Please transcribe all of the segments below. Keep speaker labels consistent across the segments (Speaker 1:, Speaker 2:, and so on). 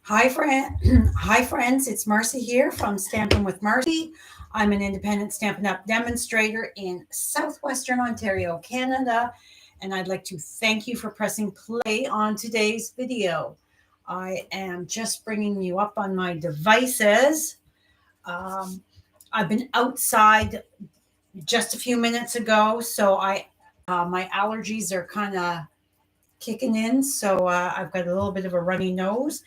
Speaker 1: Hi, friend. Hi, friends. It's Marcy here from Stampin' with Marcy. I'm an independent Stampin' Up demonstrator in southwestern Ontario, Canada, and I'd like to thank you for pressing play on today's video. I am just bringing you up on my devices. Um, I've been outside just a few minutes ago, so my allergies are kind of kicking in, so I've got a little bit of a runny nose.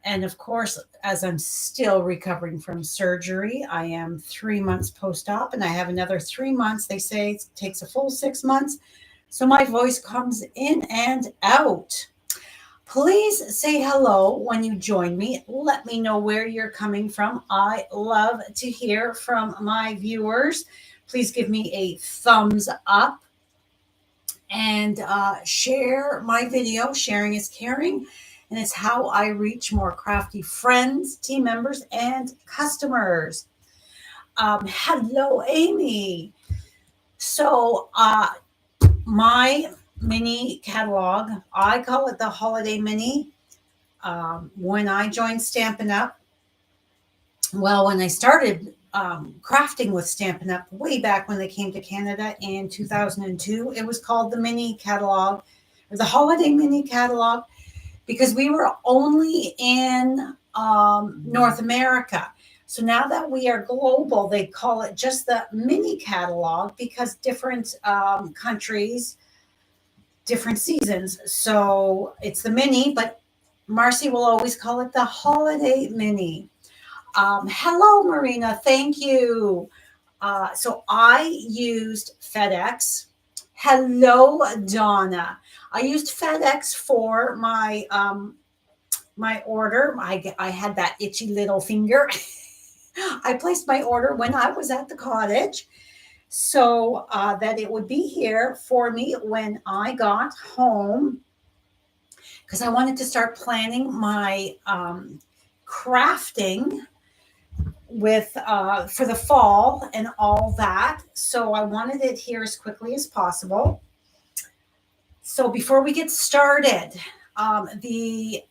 Speaker 1: And of course, as I'm still recovering from surgery, I am 3 months post op and I have another 3 months. They say it takes a full 6 months. So my voice comes in and out. Please say hello when you join me. Let me know where you're coming from. I love to hear from my viewers. Please give me a thumbs up and share my video. Sharing is caring, and it's how I reach more crafty friends, team members, and customers. Hello, Amy. So, my mini catalog, I call it the Holiday Mini. When I joined Stampin' Up, well, when I started crafting with Stampin' Up way back when they came to Canada in 2002, it was called the Mini Catalog or the Holiday Mini Catalog because we were only in North America. So now that we are global, they call it just the Mini Catalog because different countries, different seasons. So it's the Mini, but Marcy will always call it the Holiday Mini. Hello, Marina. Thank you. So I used FedEx. Hello, Donna. I used FedEx for my order. I had that itchy little finger. I placed my order when I was at the cottage so that it would be here for me when I got home because I wanted to start planning my crafting with for the fall and all that. So I wanted it here as quickly as possible. So before we get started, the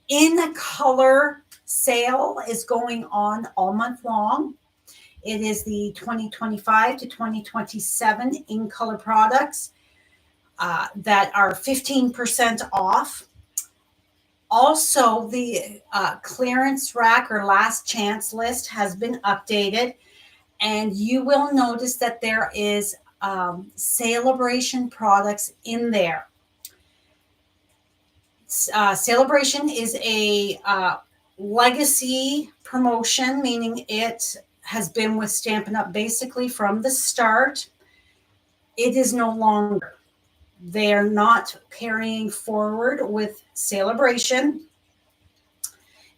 Speaker 1: in color sale is going on all month long. It is the 2025 to 2027 in color products that are 15% off. Also, the clearance rack or last chance list has been updated, and you will notice that there is Celebration products in there. Celebration is a legacy promotion, meaning it has been with Stampin' Up basically from the start. It is no longer. They're not carrying forward with Celebration.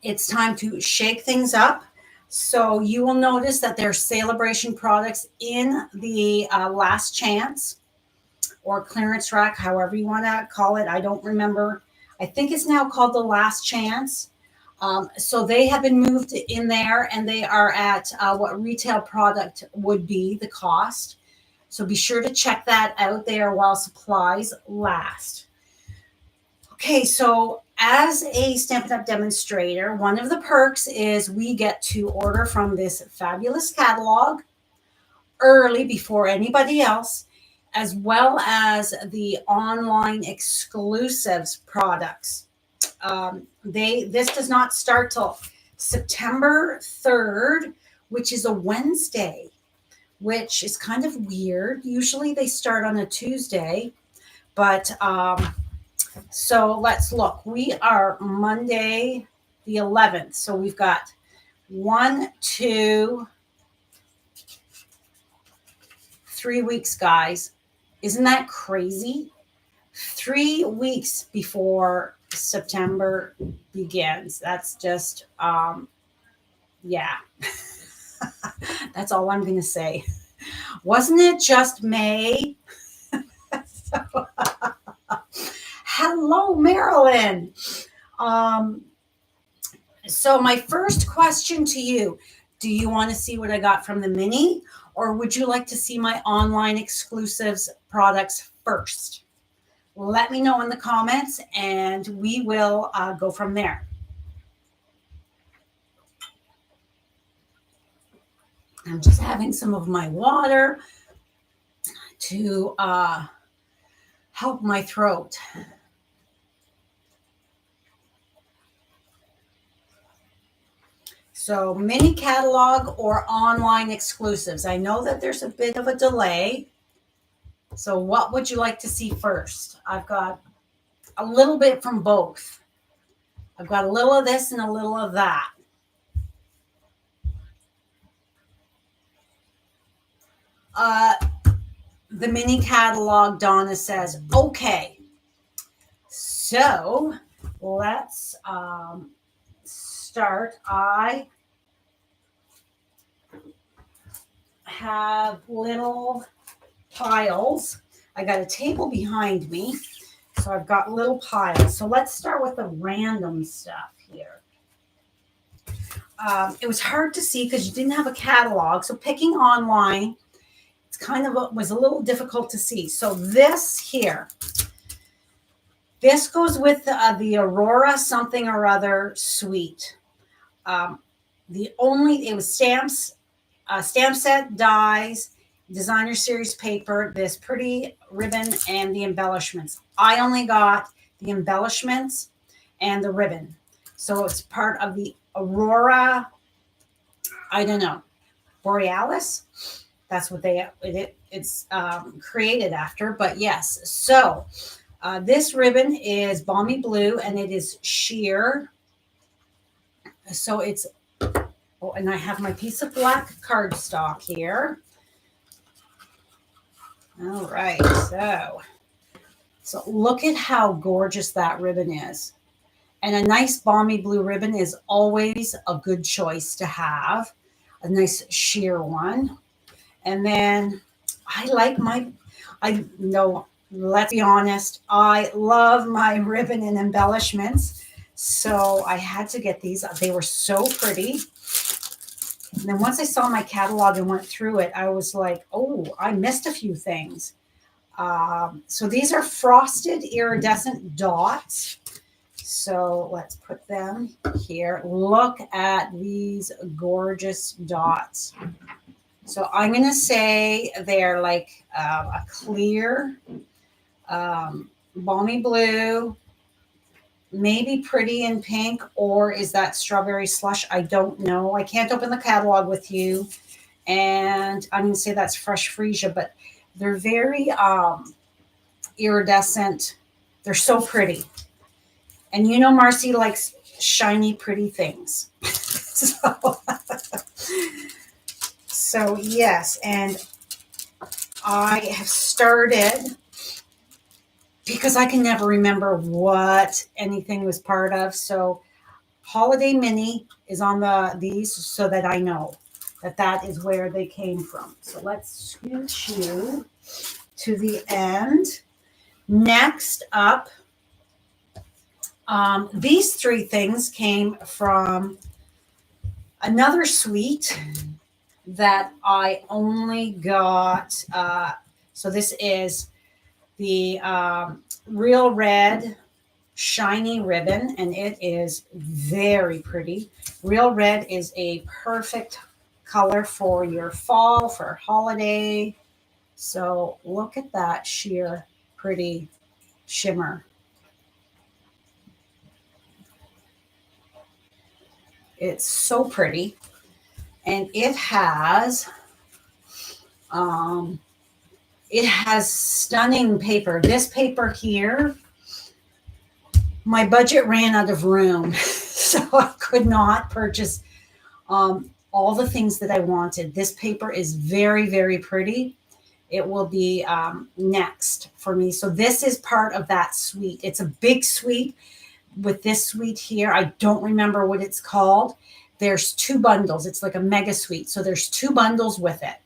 Speaker 1: It's time to shake things up. So you will notice that there's Celebration products in the last chance or clearance rack, however you want to call it. I don't remember. I think it's now called the last chance. So they have been moved in there and they are at what retail product would be the cost. So be sure to check that out there while supplies last. Okay, so as a Stampin' Up demonstrator, one of the perks is we get to order from this fabulous catalog early before anybody else, as well as the online exclusives products. This does not start till September 3rd, which is a Wednesday, which is kind of weird. Usually they start on a Tuesday, but so let's look. We are Monday the 11th. So we've got 1, 2, 3 weeks, guys. Isn't that crazy? 3 weeks before September begins. That's just, yeah. That's all I'm going to say. Wasn't it just May? So, hello, Marilyn. So my first question to you, do you want to see what I got from the mini, or would you like to see my online exclusives products first? Let me know in the comments and we will go from there. I'm just having some of my water to help my throat. So mini catalog or online exclusives. I know that there's a bit of a delay. So what would you like to see first? I've got a little bit from both. I've got a little of this and a little of that. The mini catalog, Donna says, okay. So let's start. I have little piles. I got a table behind me, so I've got little piles. So let's start with the random stuff here. It was hard to see because you didn't have a catalog, so picking online, it's kind of was a little difficult to see. So this here, this goes with the Aurora something or other suite. It was stamps, stamp set, dies, designer series paper, this pretty ribbon, and the embellishments. I only got the embellishments and the ribbon. So it's part of the Aurora, I don't know, Borealis. That's what it's created after. But yes, so this ribbon is Balmy Blue, and it is sheer. So it's, oh, and I have my piece of black cardstock here. All right, so look at how gorgeous that ribbon is. And a nice balmy blue ribbon is always a good choice to have. A nice sheer one. And then let's be honest, I love my ribbon and embellishments. So I had to get these. They were so pretty. And then once I saw my catalog and went through it, I was like, oh, I missed a few things. So these are frosted iridescent dots. So let's put them here. Look at these gorgeous dots. So I'm going to say they're like a clear, balmy blue, maybe pretty in pink, or is that strawberry slush? I don't know. I can't open the catalog with you. And I'm going to say that's fresh freesia, but they're very iridescent. They're so pretty. And you know Marcy likes shiny, pretty things. So yes, and I have started, because I can never remember what anything was part of. So Holiday Mini is on these so that I know that is where they came from. So let's scooch you to the end. Next up, these three things came from another suite that I only got. So this is the Real Red shiny ribbon, and it is very pretty. Real Red is a perfect color for your fall, for holiday. So look at that sheer pretty shimmer. It's so pretty. And it has stunning paper. This paper here, my budget ran out of room, so I could not purchase all the things that I wanted. This paper is very, very pretty. It will be next for me. So this is part of that suite. It's a big suite. With this suite here, I don't remember what it's called. There's two bundles. It's like a mega suite. So there's two bundles with it.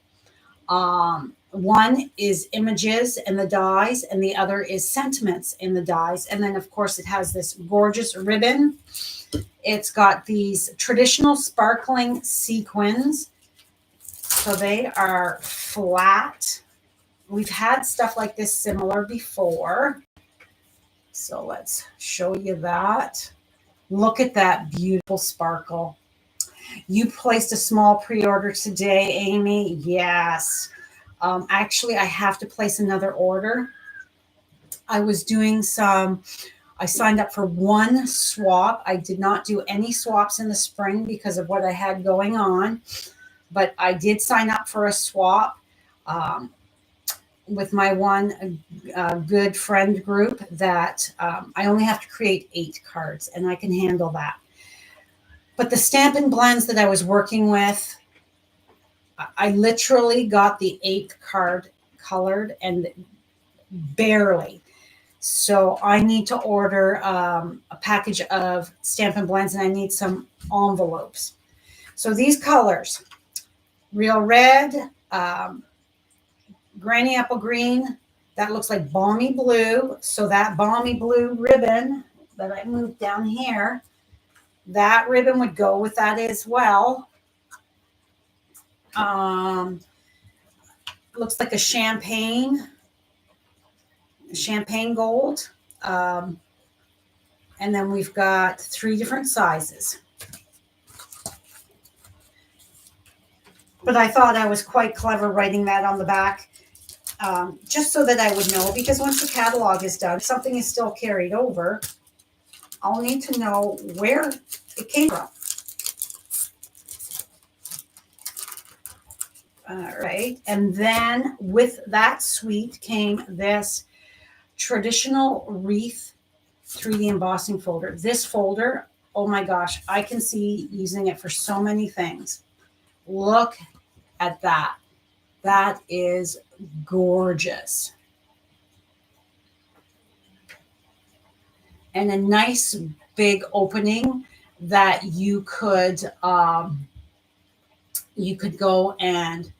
Speaker 1: One is images and the dies, and the other is sentiments in the dies. And then, of course, it has this gorgeous ribbon. It's got these traditional sparkling sequins. So they are flat. We've had stuff like this similar before. So let's show you that. Look at that beautiful sparkle. You placed a small pre-order today, Amy. Yes. Actually, I have to place another order. I was doing I signed up for one swap. I did not do any swaps in the spring because of what I had going on, but I did sign up for a swap um, with my one good friend group that I only have to create 8 cards and I can handle that. But the Stampin' Blends that I was working with, I literally got the 8th card colored and barely. So I need to order a package of Stampin' Blends and I need some envelopes. So these colors, Real Red, Granny Apple Green, that looks like Balmy Blue. So that Balmy Blue ribbon that I moved down here, that ribbon would go with that as well. Looks like a champagne gold. And then we've got 3 different sizes. But I thought I was quite clever writing that on the back, just so that I would know, because once the catalog is done, if something is still carried over, I'll need to know where it came from. All right. And then with that suite came this traditional wreath 3D embossing folder. This folder, oh my gosh, I can see using it for so many things. Look at that. That is gorgeous. And a nice big opening that you could go and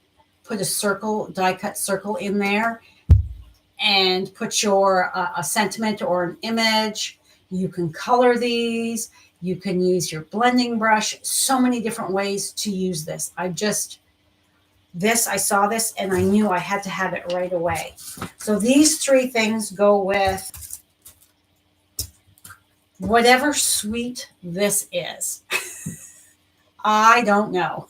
Speaker 1: put a circle, die cut circle in there and put your a sentiment or an image. You can color these. You can use your blending brush. So many different ways to use this. I saw this and I knew I had to have it right away. So these 3 things go with whatever suite this is. I don't know.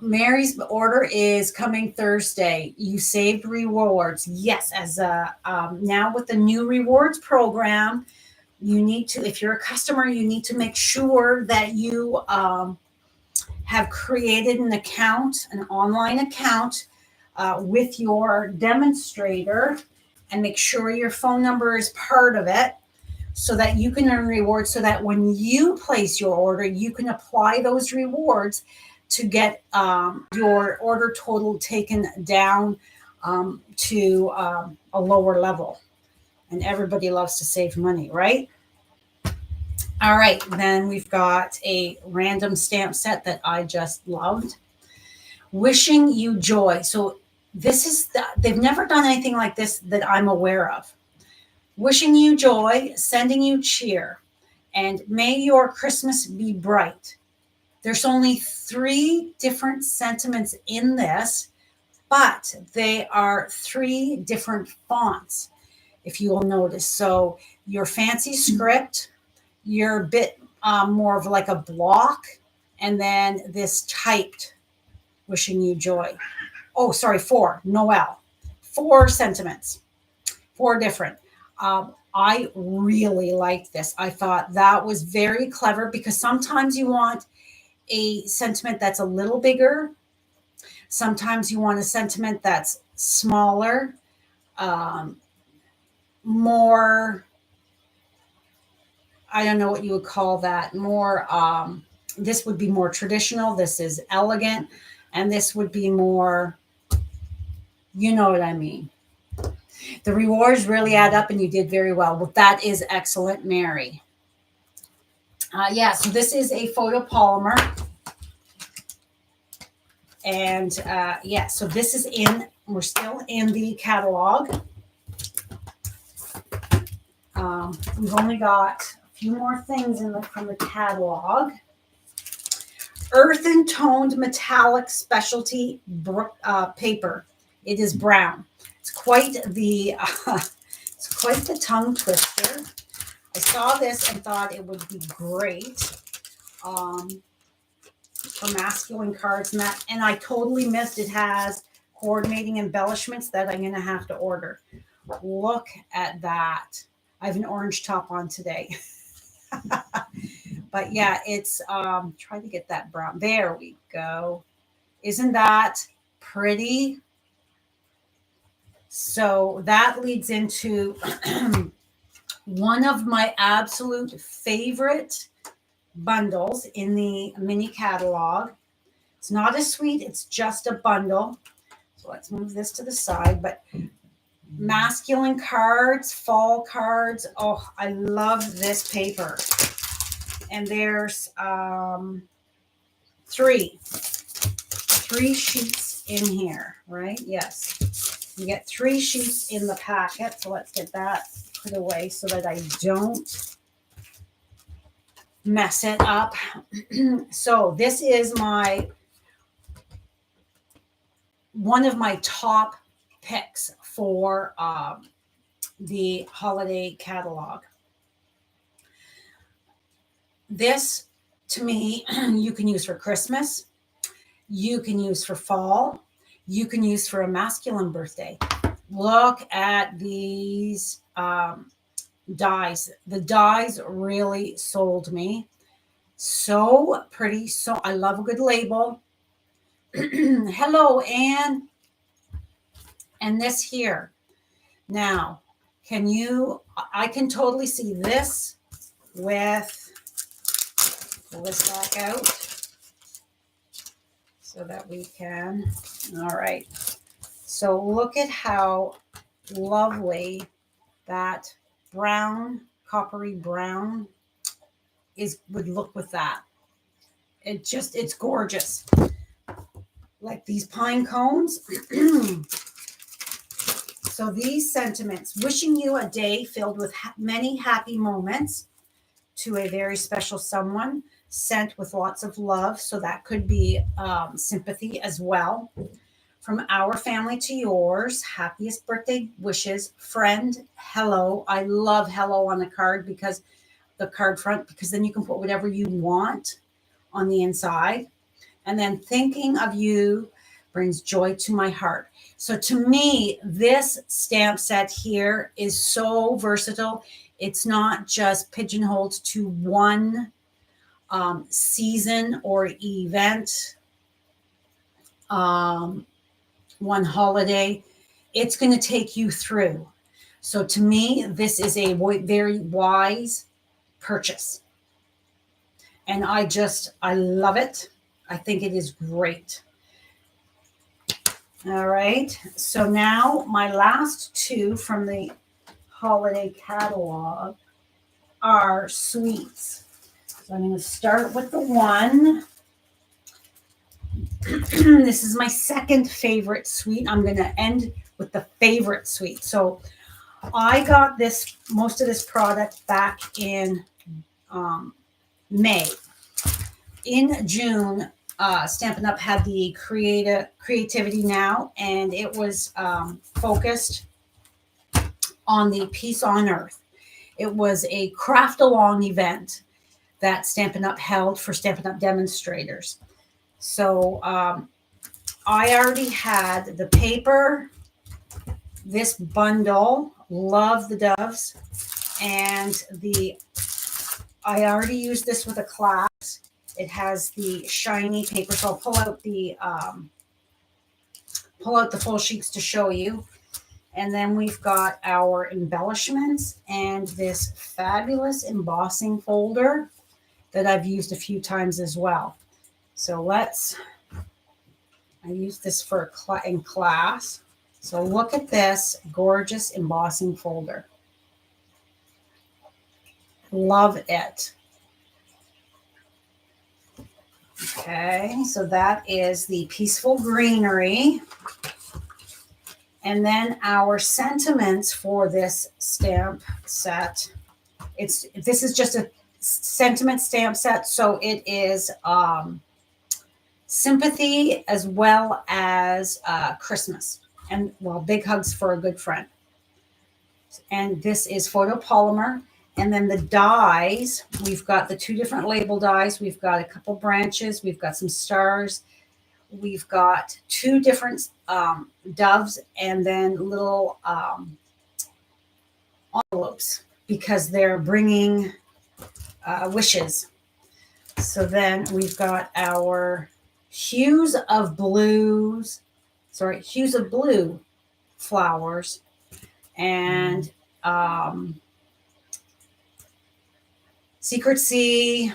Speaker 1: Mary's order is coming Thursday. You saved rewards. Yes, as now with the new rewards program, you need to, if you're a customer, you need to make sure that you have created an account, an online account with your demonstrator, and make sure your phone number is part of it so that you can earn rewards, so that when you place your order, you can apply those rewards to get your order total taken down to a lower level. And everybody loves to save money, right? All right, then we've got a random stamp set that I just loved. Wishing You Joy. So this is, they've never done anything like this that I'm aware of. Wishing you joy, sending you cheer, and may your Christmas be bright. There's only 3 different sentiments in this, but they are 3 different fonts, if you will notice. So your fancy script, your bit more of like a block, and then this typed wishing you joy. Oh, sorry, 4, Noel. 4 sentiments, 4 different. I really liked this. I thought that was very clever because sometimes you want a sentiment that's a little bigger. Sometimes you want a sentiment that's smaller, more, I don't know what you would call that, more, this would be more traditional. This is elegant. And this would be more, you know what I mean. The rewards really add up and you did very well. Well, that is excellent, Mary. Yeah, so this is a photopolymer. And yeah, so this is we're still in the catalog. We've only got a few more things from the catalog. Earthtone metallic specialty paper. It is brown. It's quite the tongue twister. I saw this and thought it would be great for masculine cards, and I totally missed it has coordinating embellishments that I'm going to have to order. Look at that. I have an orange top on today. But yeah, it's try to get that brown. There we go. Isn't that pretty? So that leads into one of my absolute favorite bundles in the mini catalog. It's not a suite, it's just a bundle. So let's move this to the side. But masculine cards, fall cards. Oh, I love this paper. And there's three sheets in here, right? Yes. You get 3 sheets in the packet. So let's get that put away so that I don't mess it up. So this is one of my top picks for the holiday catalog. This, to me, you can use for Christmas. You can use for fall. You can use for a masculine birthday. Look at these dies. The dies really sold me. So pretty. So I love a good label. Hello, Anne. And this here. Now, I can totally see this with, pull this back out so that we can, all right. So look at how lovely that brown, coppery brown would look with that. It's gorgeous. Like these pine cones. So these sentiments, wishing you a day filled with many happy moments to a very special someone, sent with lots of love. So that could be sympathy as well. From our family to yours, happiest birthday wishes, friend, hello. I love hello on the card because the card front, because then you can put whatever you want on the inside. And then thinking of you brings joy to my heart. So to me, this stamp set here is so versatile. It's not just pigeonholed to one season or event, one holiday. It's going to take you through. So to me, this is a very wise purchase. And I love it. I think it is great. All right. So now my last 2 from the holiday catalog are sweets. So I'm going to start with the one. This is my second favorite sweet. I'm going to end with the favorite sweet. So I got most of this product back in May. In June, Stampin' Up! Had the Creativity Now, and it was focused on the Peace on Earth. It was a craft-along event that Stampin' Up! Held for Stampin' Up! Demonstrators. So I already had the paper, this bundle, love the doves, and I already used this with a class. It has the shiny paper, so I'll pull out the full sheets to show you. And then we've got our embellishments and this fabulous embossing folder that I've used a few times as well. So I used this in class. So look at this gorgeous embossing folder. Love it. Okay, so that is the Peaceful Greenery. And then our sentiments for this stamp set. This is just a sentiment stamp set, so it is sympathy as well as Christmas. And well, big hugs for a good friend. And this is photopolymer. And then the dies, we've got the 2 different label dies. We've got a couple branches. We've got some stars. We've got 2 different doves and then little envelopes because they're bringing wishes. So then we've got our hues of blue flowers and Secret Sea.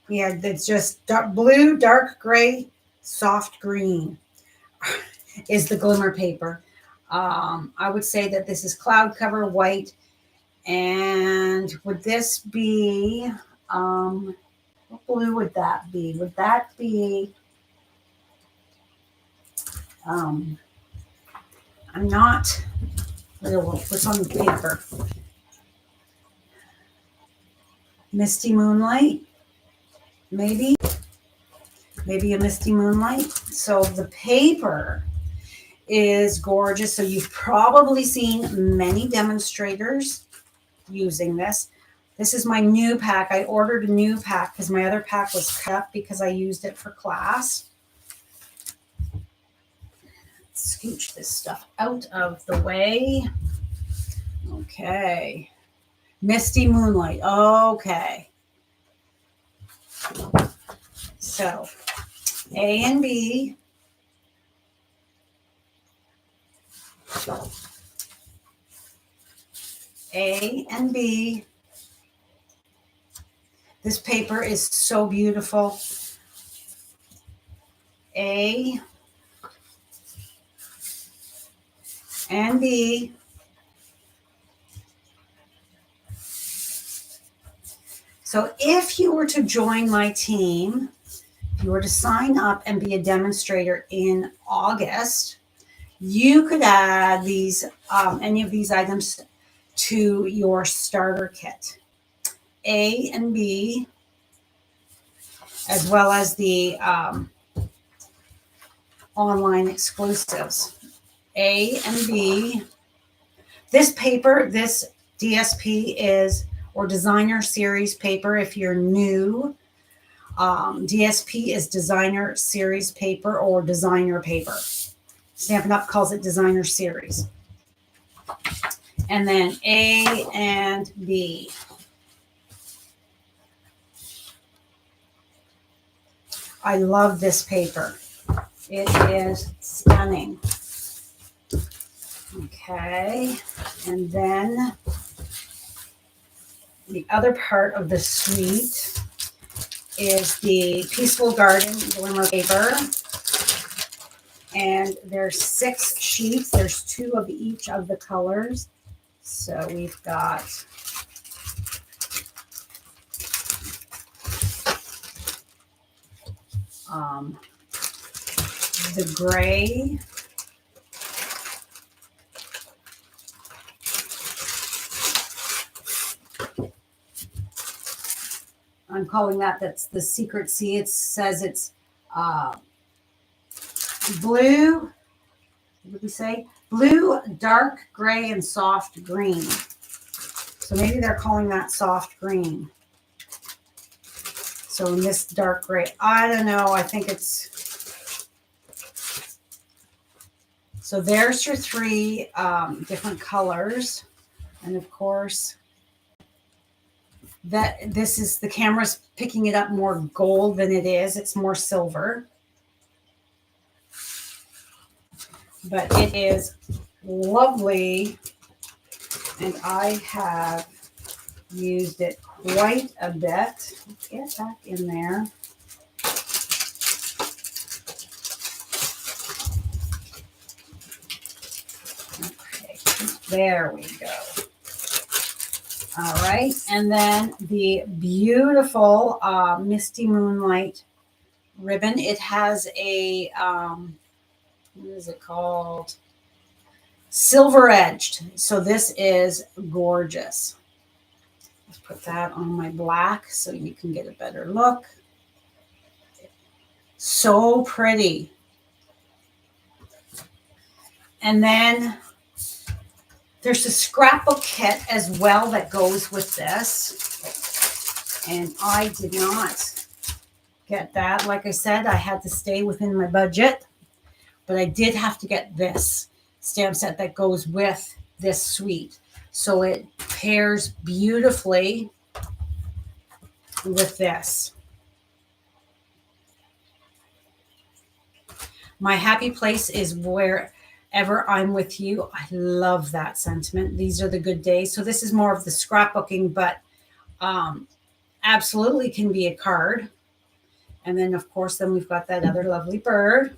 Speaker 1: Yeah, it's just dark blue, dark gray, soft green is the Glimmer paper. I would say that this is cloud cover white. And would this be, what blue would that be? Would that be, I'm not, what's on the paper? Misty Moonlight, maybe a Misty Moonlight. So the paper is gorgeous. So you've probably seen many demonstrators using this. This is my new pack. I ordered a new pack because my other pack was cut because I used it for class. Scooch this stuff out of the way. Okay. Misty Moonlight. Okay. So A and B. A and B. This paper is so beautiful. A and B. So if you were to join my team, if you were to sign up and be a demonstrator in August, you could add these any of these items to your starter kit. A and B, as well as the online exclusives. A and B. This paper, this DSP is, or designer series paper if you're new. DSP is designer series paper or designer paper. Stampin' Up calls it designer series. And then A and B. I love this paper. It is stunning. Okay, and then the other part of the suite is the Peaceful Garden Glimmer paper. And there's 6 sheets. There's 2 of each of the colors. So we've got the gray, I'm calling that's the Secret Sea. It says it's blue, what did we say? Blue, dark gray, and soft green. So maybe they're calling that soft green. So in this dark gray, I don't know. I think it's, so there's your 3 different colors. And of course, that this is, the camera's picking it up more gold than it is. It's more silver. But it is lovely. And I have used it quite a bit. Let's get back in there. Okay, there we go. All right, and then the beautiful Misty Moonlight ribbon. It has a, what is it called? Silver edged. So this is gorgeous. Let's put that on my black so you can get a better look. So pretty. And then There's a scrapbook kit as well that goes with this. And I did not get that. Like I said, I had to stay within my budget. But I did have to get this stamp set that goes with this suite. So it pairs beautifully with this. My happy place is wherever I'm with you. I love that sentiment. These are the good days. So this is more of the scrapbooking, but absolutely can be a card. And then, of course, then we've got that other lovely bird.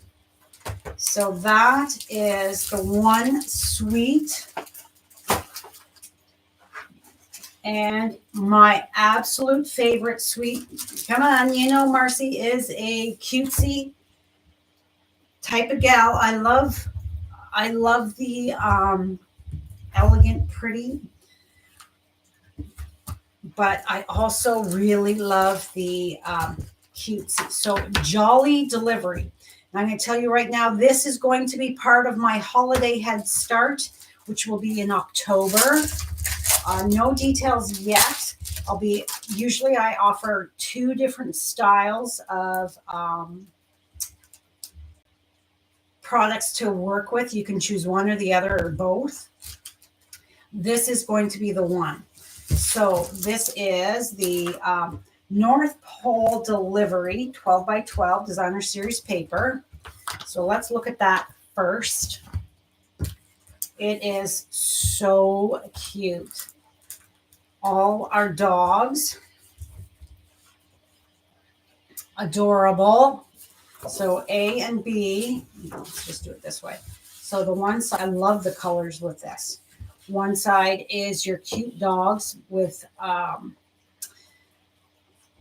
Speaker 1: So that is the one suite. And my absolute favorite suite. Come on, you know Marcy is a cutesy type of gal. I love the elegant, pretty, but I also really love the cutesy. So Jolly Delivery. And I'm going to tell you right now, this is going to be part of my holiday head start, which will be in October. No details yet. Usually I offer 2 different styles of products to work with. You can choose one or the other or both. This is going to be the one. So this is the North Pole Delivery 12 by 12 Designer Series paper. So let's look at that first. It is so cute. All our dogs. Adorable. So A and B, let's just do it this way. So the one side, I love the colors with this. One side is your cute dogs with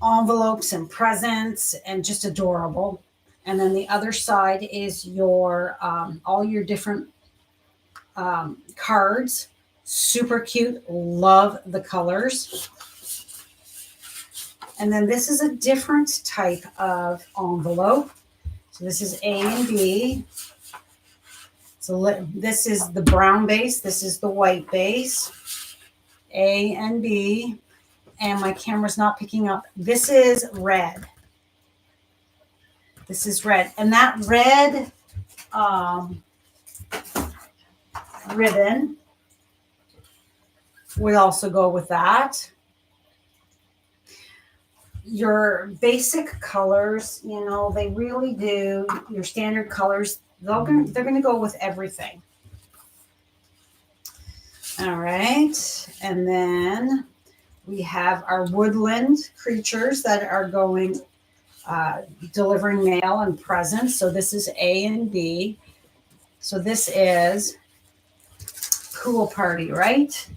Speaker 1: envelopes and presents and just adorable. And then the other side is your all your different cards. Super cute. Love the colors. And then this is a different type of envelope. So this is A and B. So this is the brown base. This is the white base. A and B. And my camera's not picking up. This is red. This is red. And that red ribbon would also go with that. Your basic colors, you know, they really do. Your standard colors, they're going to go with everything. All right. And then we have our woodland creatures that are going, delivering mail and presents. So this is A and B. So this is Pool Party, right?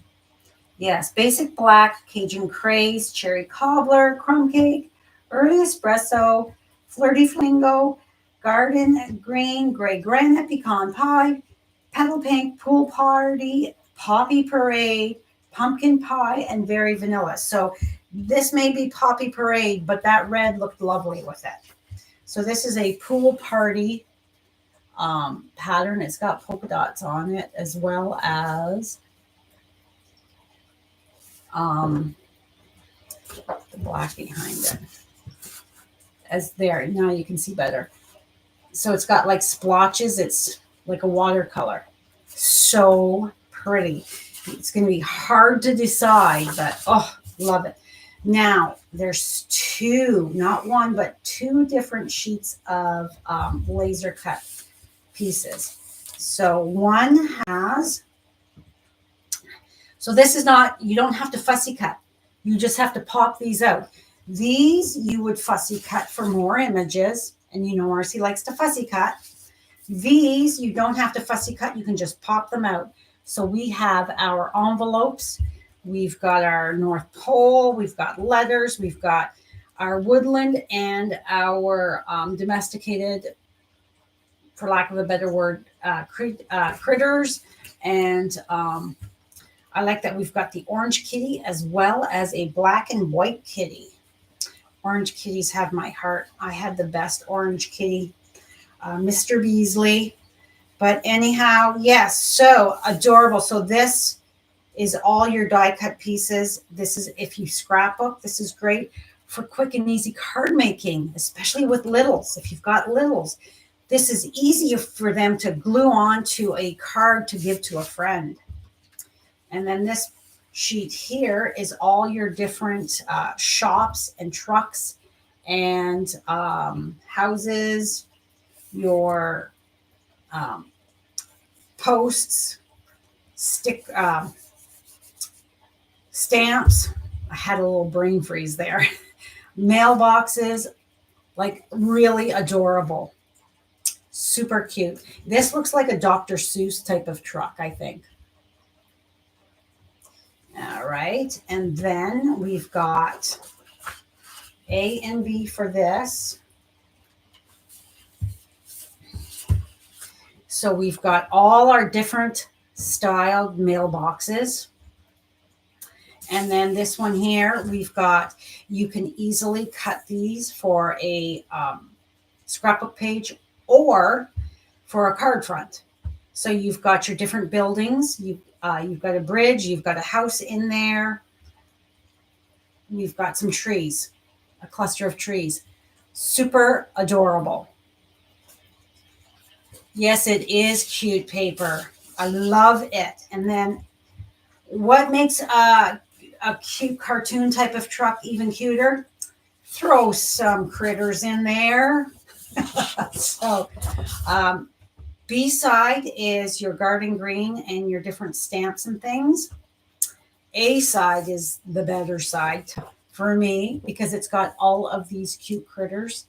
Speaker 1: Yes, basic black, Cajun craze, cherry cobbler, crumb cake, early espresso, flirty flamingo, garden green, gray granite, pecan pie, petal pink, pool party, poppy parade, pumpkin pie, and berry vanilla. So this may be poppy parade, but that red looked lovely with it. So this is a pool party pattern. It's got polka dots on it as well as the black behind it. As there, now you can see better. So it's got like splotches. It's like a watercolor. So pretty. It's going to be hard to decide, but oh, love it. Now there's 2, not 1, but 2 different sheets of laser cut pieces. So one has, so this is not, you don't have to fussy cut. You just have to pop these out. These you would fussy cut for more images. And you know, Marcy likes to fussy cut. These you don't have to fussy cut. You can just pop them out. So we have our envelopes. We've got our North Pole. We've got letters. We've got our woodland and our domesticated, for lack of a better word, critters. And I like that we've got the orange kitty as well as a black and white kitty. Orange kitties have my heart. I had the best orange kitty, Mr. Beasley. But anyhow, yes, so adorable. So this is all your die cut pieces. This is, if you scrapbook, this is great for quick and easy card making, especially with littles. If you've got littles, this is easier for them to glue on to a card to give to a friend. And then this sheet here is all your different shops and trucks and houses, your posts, stamps. I had a little brain freeze there. Mailboxes, like really adorable. Super cute. This looks like a Dr. Seuss type of truck, I think. All right. And then we've got A and B for this. So we've got all our different styled mailboxes. And then this one here, we've got, you can easily cut these for a scrapbook page or for a card front. So you've got your different buildings. You've got a bridge. You've got a house in there. You've got some trees, a cluster of trees. Super adorable. Yes, it is cute paper. I love it. And then what makes a cute cartoon type of truck even cuter? Throw some critters in there. So B side is your garden green and your different stamps and things. A side is the better side for me because it's got all of these cute critters.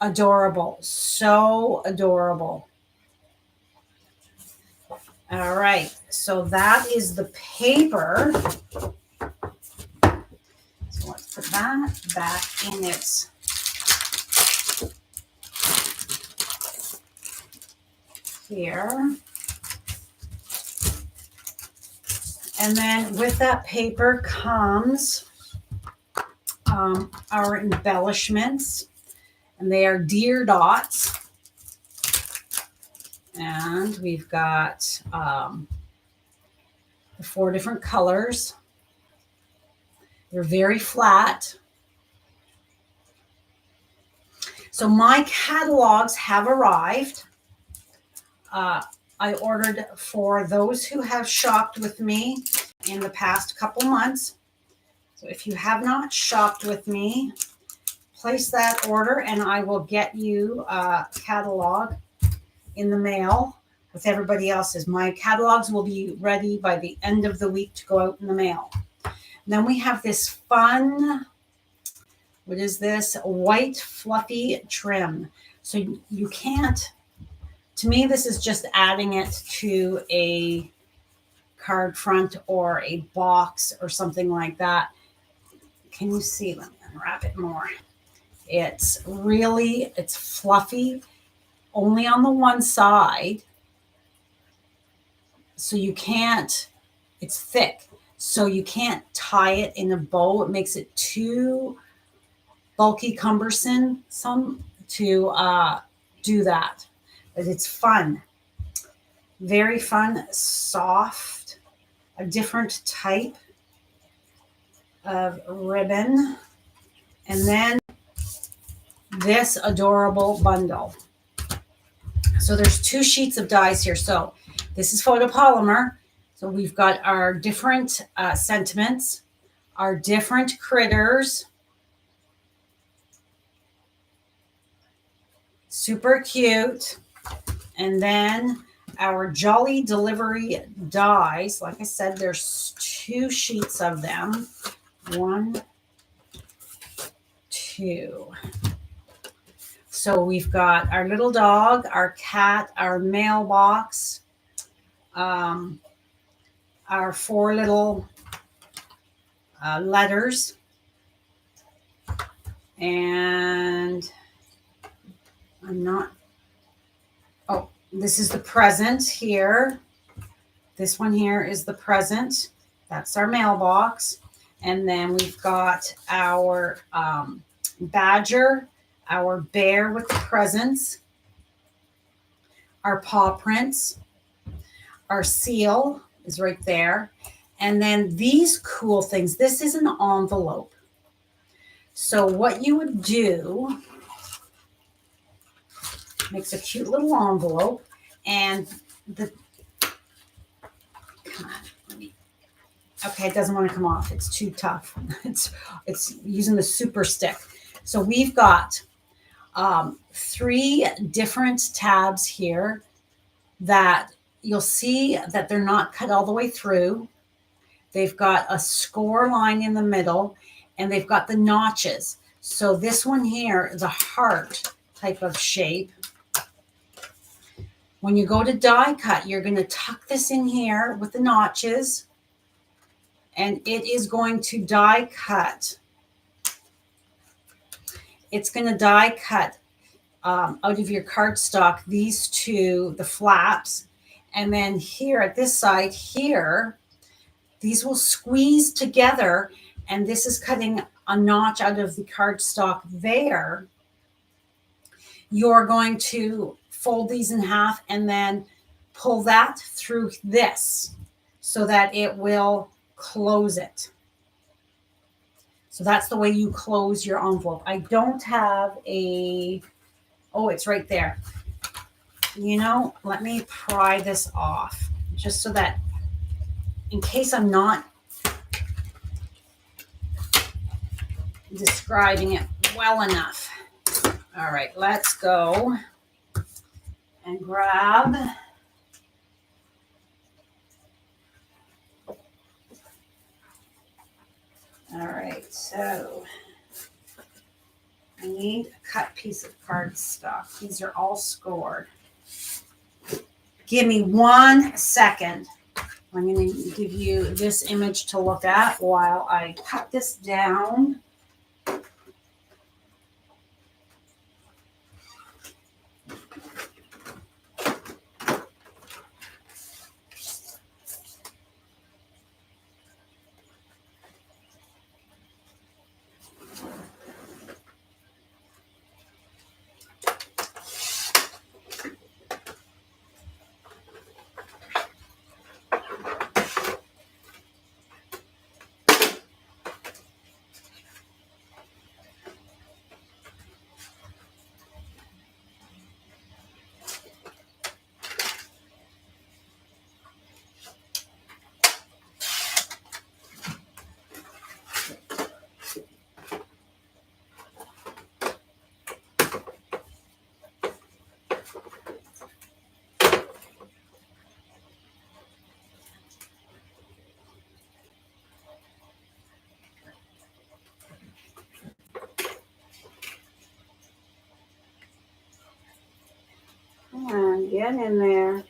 Speaker 1: Adorable. So adorable. All right. So that is the paper. So let's put that back in its here. And then with that paper comes our embellishments. And they are deer dots. And we've got the 4 different colors. They're very flat. So my catalogs have arrived. I ordered for those who have shopped with me in the past couple months. So if you have not shopped with me, place that order and I will get you a catalog in the mail with everybody else's. My catalogs will be ready by the end of the week to go out in the mail. And then we have this fun, what is this? White fluffy trim. So you can't, to me, this is just adding it to a card front or a box or something like that. Can you see? Let me unwrap it more. It's really, it's fluffy, only on the one side. So you can't, it's thick. So you can't tie it in a bow. It makes it too bulky, cumbersome to do that. But it's fun. Very fun, soft, a different type of ribbon. And then this adorable bundle. So there's 2 sheets of dies here. So this is photopolymer. So we've got our different sentiments, our different critters. Super cute. And then our Jolly Delivery dies. Like I said, there's 2 sheets of them. 1, 2. So we've got our little dog, our cat, our mailbox, our 4 little letters. And I'm not, oh, this is the present here. This one here is the present. That's our mailbox. And then we've got our badger, our bear with the presents, our paw prints, our seal is right there. And then these cool things, this is an envelope. So what you would do, makes a cute little envelope, and the, come on, okay, it doesn't want to come off. It's too tough. It's using the super stick. So we've got 3 different tabs here that you'll see that they're not cut all the way through. They've got a score line in the middle, and they've got the notches. So this one here is a heart type of shape. When you go to die cut, you're going to tuck this in here with the notches, and it is going to die cut. It's going to die cut out of your cardstock these 2, the flaps, and then here at this side here, these will squeeze together, and this is cutting a notch out of the cardstock there. You're going to fold these in half and then pull that through this so that it will close it. So that's the way you close your envelope. I don't have a, oh, it's right there. You know, let me pry this off just so that in case I'm not describing it well enough. All right, let's go and grab all right, so I need a cut piece of cardstock. These are all scored. Give me 1 second. I'm going to give you this image to look at while I cut this down. Come on, get in there.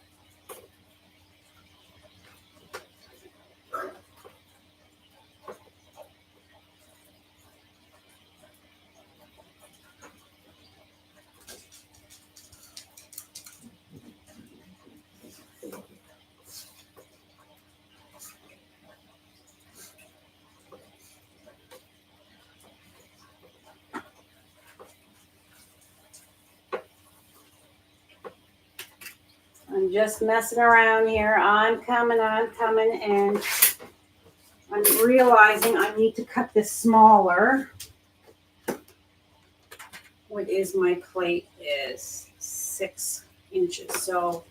Speaker 1: I'm just messing around here. I'm coming, and I'm realizing I need to cut this smaller. What is my plate is 6 inches. So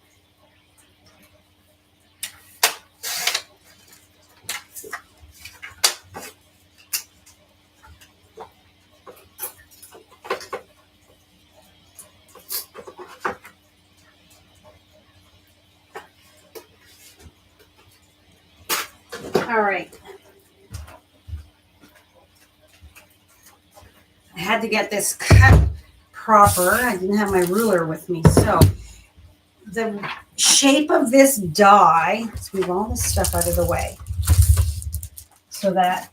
Speaker 1: all right. I had to get this cut proper. I didn't have my ruler with me. So the shape of this die, let's move all this stuff out of the way so that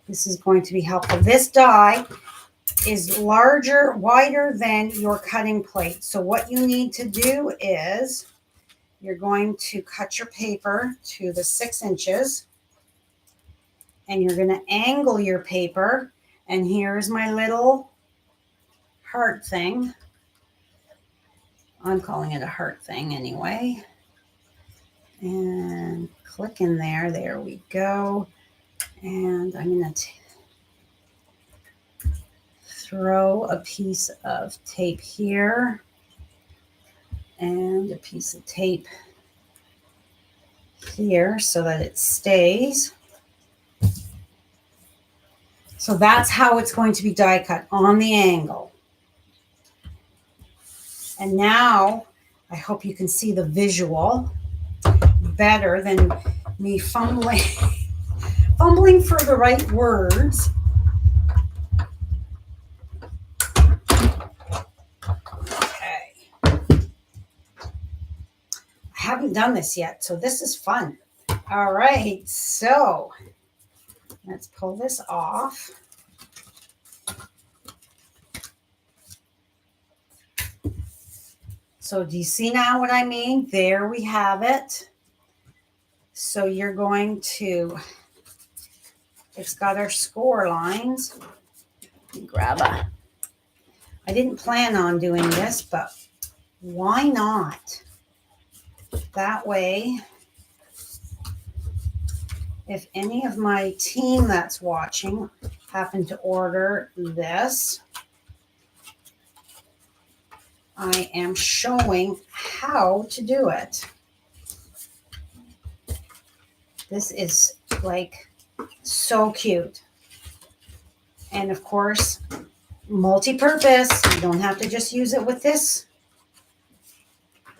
Speaker 1: this is going to be helpful. This die is larger, wider than your cutting plate. So what you need to do is you're going to cut your paper to the 6 inches, and you're going to angle your paper. And here's my little heart thing. I'm calling it a heart thing anyway. and click in there. There we go. And I'm going to throw a piece of tape here and a piece of tape here so that it stays. So that's how it's going to be die cut, on the angle. And now I hope you can see the visual better than me fumbling for the right words. Okay. I haven't done this yet, so this is fun. All right, so let's pull this off. So do you see now what I mean? There we have it. So you're going to, it's got our score lines. Let me grab a, I didn't plan on doing this, but why not? That way, if any of my team that's watching happen to order this, I am showing how to do it. This is like so cute. And of course, multi-purpose. You don't have to just use it with this.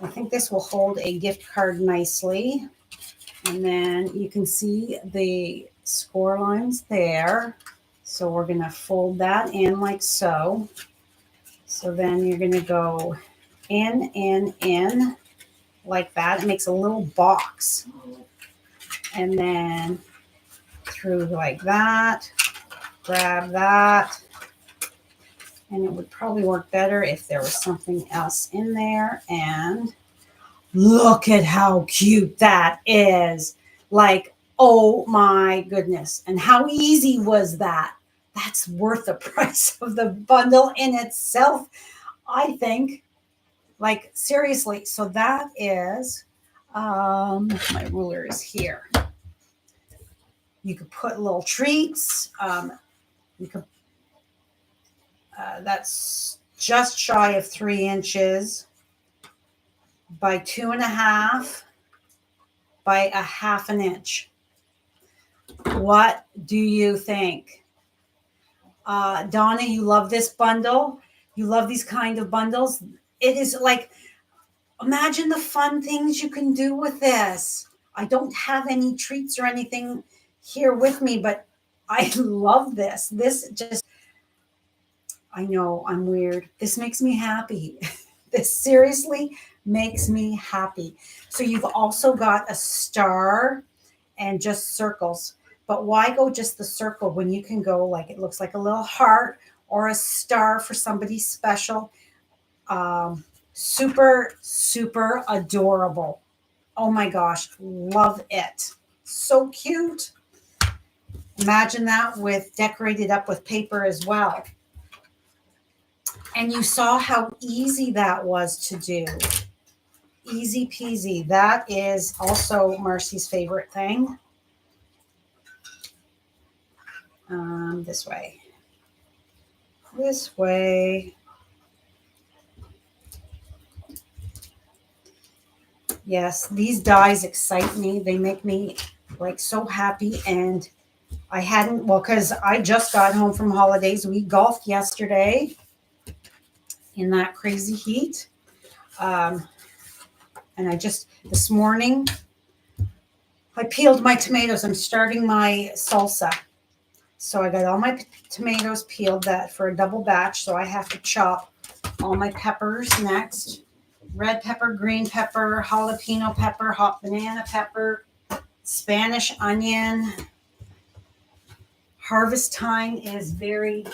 Speaker 1: I think this will hold a gift card nicely. And then you can see the score lines there. So we're going to fold that in like so. So then you're going to go in, like that. It makes a little box. And then through like that, grab that. And it would probably work better if there was something else in there. And look at how cute that is. Like, oh my goodness. And how easy was that? That's worth the price of the bundle in itself, I think. Like, seriously. So that is, my ruler is here. You could put little treats. You could, that's just shy of 3 inches by 2.5 by 1/2 inch. What do you think? Donna, you love this bundle? You love these kind of bundles? It is like, imagine the fun things you can do with this. I don't have any treats or anything here with me, but I love this. This just, I know I'm weird. This makes me happy. This seriously makes me happy. So you've also got a star and just circles. But why go just the circle when you can go like, it looks like a little heart or a star for somebody special. Super, super adorable. Oh my gosh, love it. So cute. Imagine that with decorated up with paper as well. And you saw how easy that was to do. Easy peasy. That is also Marcy's favorite thing. This way. This way. Yes, these dies excite me. They make me like so happy. And I hadn't, well, because I just got home from holidays. We golfed yesterday in that crazy heat. And I just, this morning, I peeled my tomatoes. I'm starting my salsa. So I got all my tomatoes peeled that for a double batch. So I have to chop all my peppers next. Red pepper, green pepper, jalapeno pepper, hot banana pepper, Spanish onion. Harvest time is very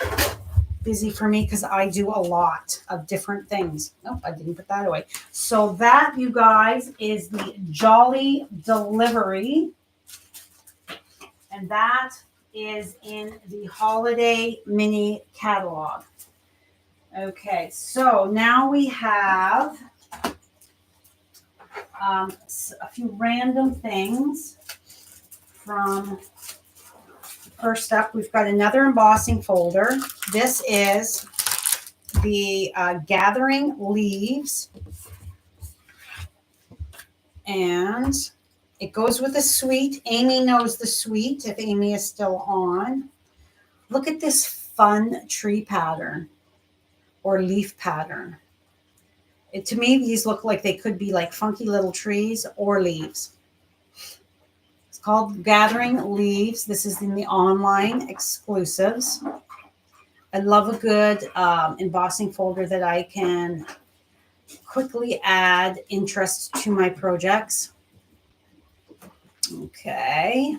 Speaker 1: busy for me because I do a lot of different things. Nope, I didn't put that away. So that, you guys, is the Jolly Delivery. And that is in the Holiday Mini Catalog. Okay, so now we have A few random things from, first up, we've got another embossing folder. This is the Gathering Leaves. And it goes with a suite. Amy knows the suite, if Amy is still on. Look at this fun tree pattern or leaf pattern. To me, these look like they could be like funky little trees or leaves. It's called Gathering Leaves. This is in the online exclusives. I love a good embossing folder that I can quickly add interest to my projects. Okay.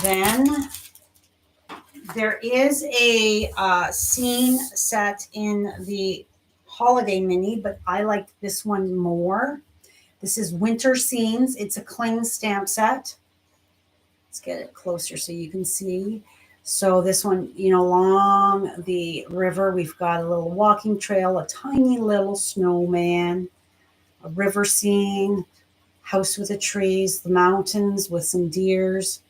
Speaker 1: Then there is a scene set in the holiday mini, but I like this one more. This is Winter Scenes. It's a cling stamp set. Let's get it closer so you can see. So this one, you know, along the river, we've got a little walking trail, a tiny little snowman, a river scene, house with the trees, the mountains with some deers.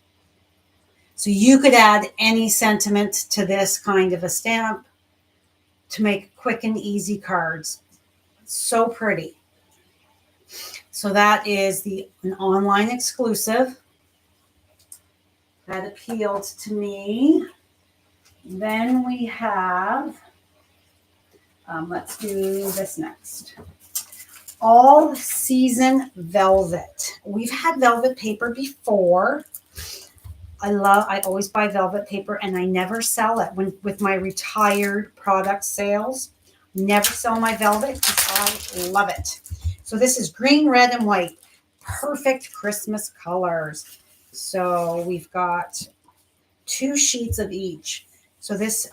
Speaker 1: So you could add any sentiment to this kind of a stamp to make quick and easy cards. It's so pretty. So that is an online exclusive that appealed to me. Then we have, let's do this next. All Season Velvet. We've had velvet paper before. I always buy velvet paper and I never sell it with my retired product sales. Never sell my velvet because I love it. So this is green, red, and white. Perfect Christmas colors. So we've got 2 sheets of each. So this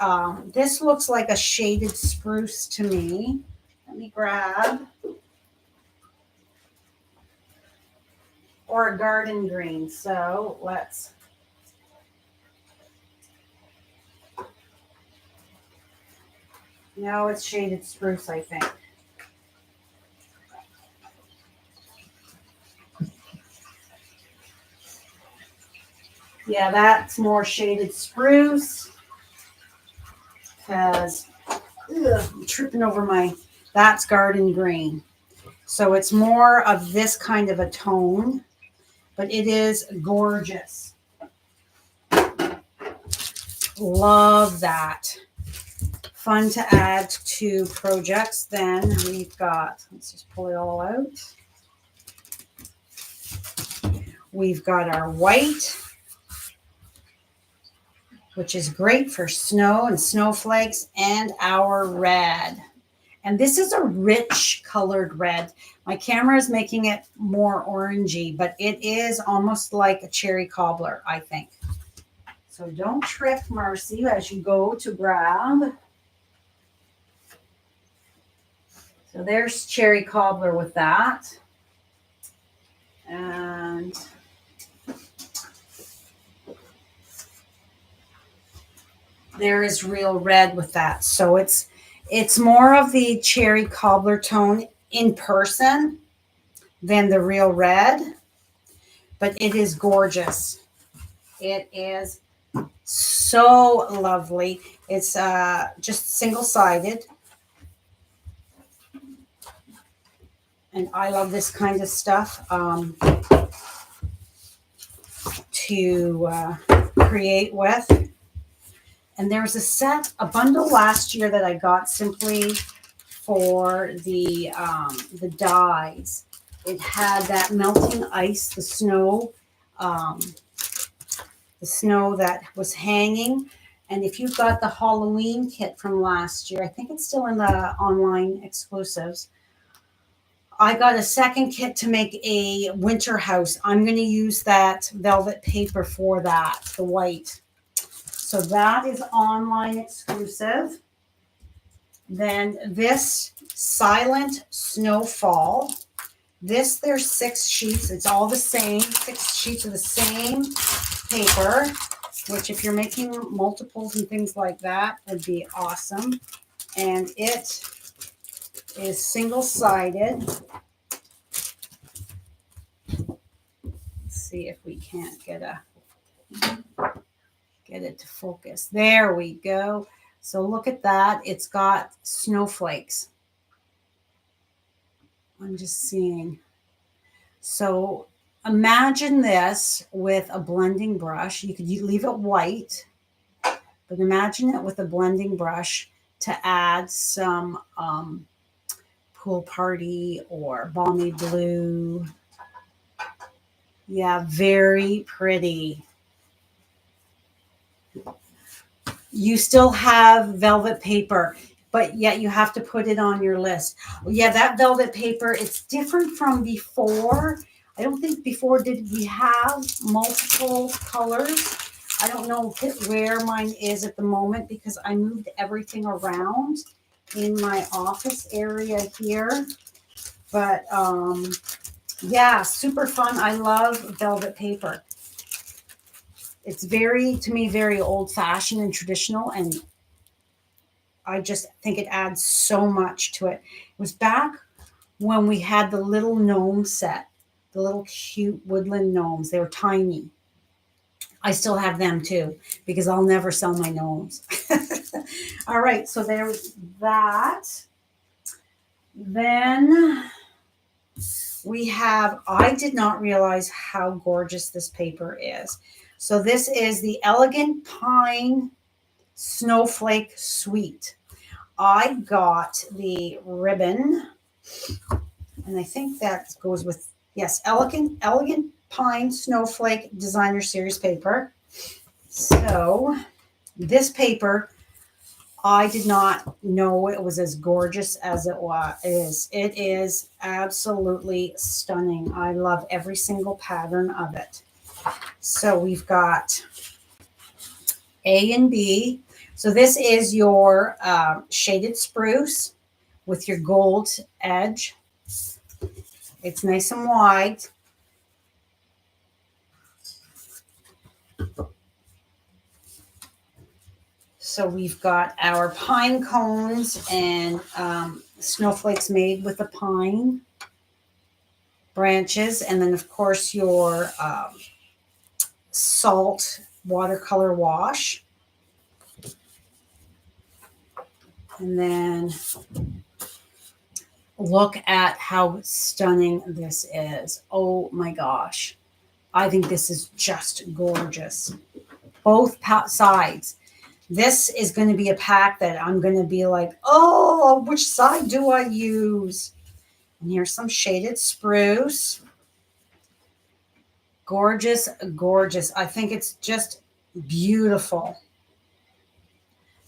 Speaker 1: looks like a shaded spruce to me. Let me grab. Or a garden green. So let's. No, it's shaded spruce, I think. Yeah, that's more shaded spruce. Because I'm tripping over that's garden green. So it's more of this kind of a tone, but it is gorgeous. Love that. Fun to add to projects. Then we've got, let's just pull it all out. We've got our white, which is great for snow and snowflakes, and our red. And this is a rich colored red. My camera is making it more orangey, but it is almost like a cherry cobbler, I think. So don't trip, Marcy, as you go to grab. So there's cherry cobbler with that. And there is real red with that. So it's more of the cherry cobbler tone in person than the real red, but it is gorgeous. It is so lovely. It's just single-sided. And I love this kind of stuff to create with. And there's a bundle last year that I got simply for the dies. It had that melting ice, the snow that was hanging. And if you got the Halloween kit from last year, I think it's still in the online exclusives. I got a second kit to make a winter house. I'm going to use that velvet paper for that, the white. So that is online exclusive. Then this Silent Snowfall. There's 6 sheets. It's all the same. 6 sheets of the same paper, which if you're making multiples and things like that, would be awesome. And it is single-sided. Let's see if we can't get it to focus. There we go. So look at that. It's got snowflakes. I'm just seeing. So imagine this with a blending brush. You could leave it white, but imagine it with a blending brush to add some pool party or balmy blue. Yeah, very pretty. You still have velvet paper, but yet you have to put it on your list. Yeah, that velvet paper, it's different from before. I don't think before did we have multiple colors. I don't know where mine is at the moment because I moved everything around in my office area here. But yeah, super fun. I love velvet paper. It's very, to me, very old-fashioned and traditional, and I just think it adds so much to it. It was back when we had the little gnome set, the little cute woodland gnomes. They were tiny. I still have them too because I'll never sell my gnomes. All right, so there's that. Then we have, I did not realize how gorgeous this paper is. So this is the Elegant Pine Snowflake Suite. I got the ribbon, and I think that goes with, yes, Elegant Pine Snowflake Designer Series paper. So this paper, I did not know it was as gorgeous as it is. It is absolutely stunning. I love every single pattern of it. So we've got A and B. So this is your shaded spruce with your gold edge. It's nice and wide. So we've got our pine cones and snowflakes made with the pine branches. And then, of course, your salt watercolor wash. And then look at how stunning this is. Oh my gosh. I think this is just gorgeous. Both sides. This is going to be a pack that I'm going to be like, oh, which side do I use? And here's some shaded spruce. Gorgeous, gorgeous. I think it's just beautiful.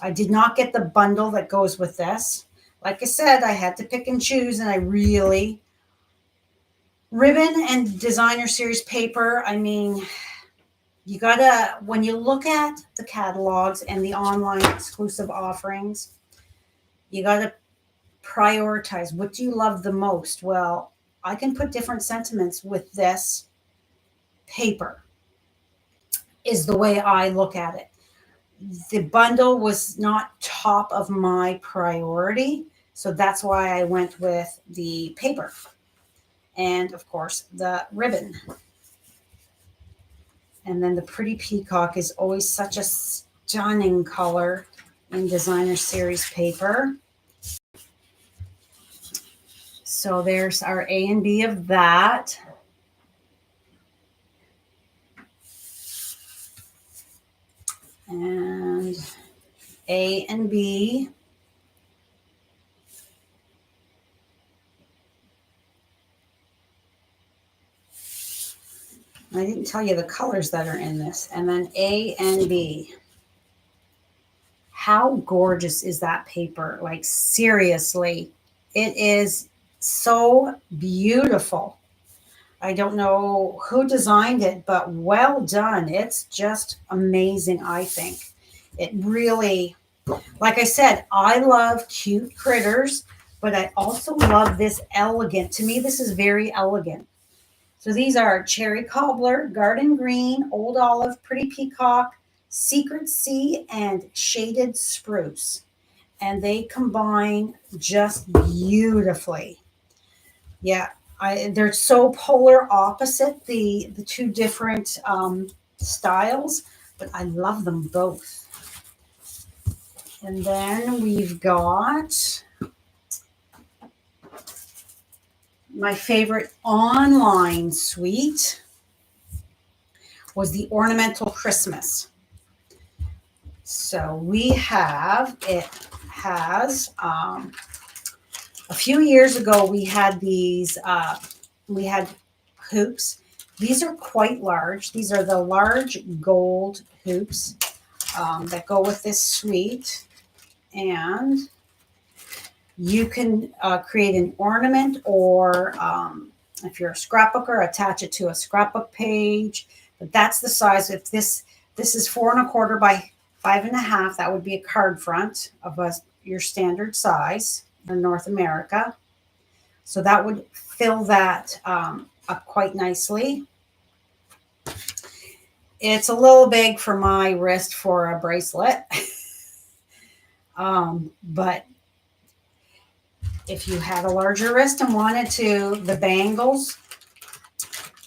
Speaker 1: I did not get the bundle that goes with this. Like I said, I had to pick and choose, and I really, ribbon and designer series paper, I mean, you gotta, when you look at the catalogs and the online exclusive offerings, you gotta prioritize. What do you love the most? Well, I can put different sentiments with this paper, is the way I look at it. The bundle was not top of my priority, so that's why I went with the paper. And of course, the ribbon. And then the pretty peacock is always such a stunning color in designer series paper. So there's our A and B of that. And A and B. I didn't tell you the colors that are in this. And then A and B. How gorgeous is that paper? Like, seriously, it is so beautiful. I don't know who designed it, but well done. It's just amazing, I think. It really, like I said, I love cute critters, but I also love this elegant. To me, this is very elegant. So these are Cherry Cobbler, Garden Green, Old Olive, Pretty Peacock, Secret Sea, and Shaded Spruce. and they combine just beautifully. Yeah, they're so polar opposite, the two different styles, but I love them both. And then we've got my favorite online suite was the Ornamental Christmas. So it has, a few years ago, we had these, we had hoops. These are quite large. These are the large gold hoops that go with this suite. And you can create an ornament, or if you're a scrapbooker, attach it to a scrapbook page. But that's the size. If this is 4¼ by 5½, that would be a card front of your standard size in North America. So that would fill that up quite nicely. It's a little big for my wrist for a bracelet. But if you had a larger wrist and wanted the bangles,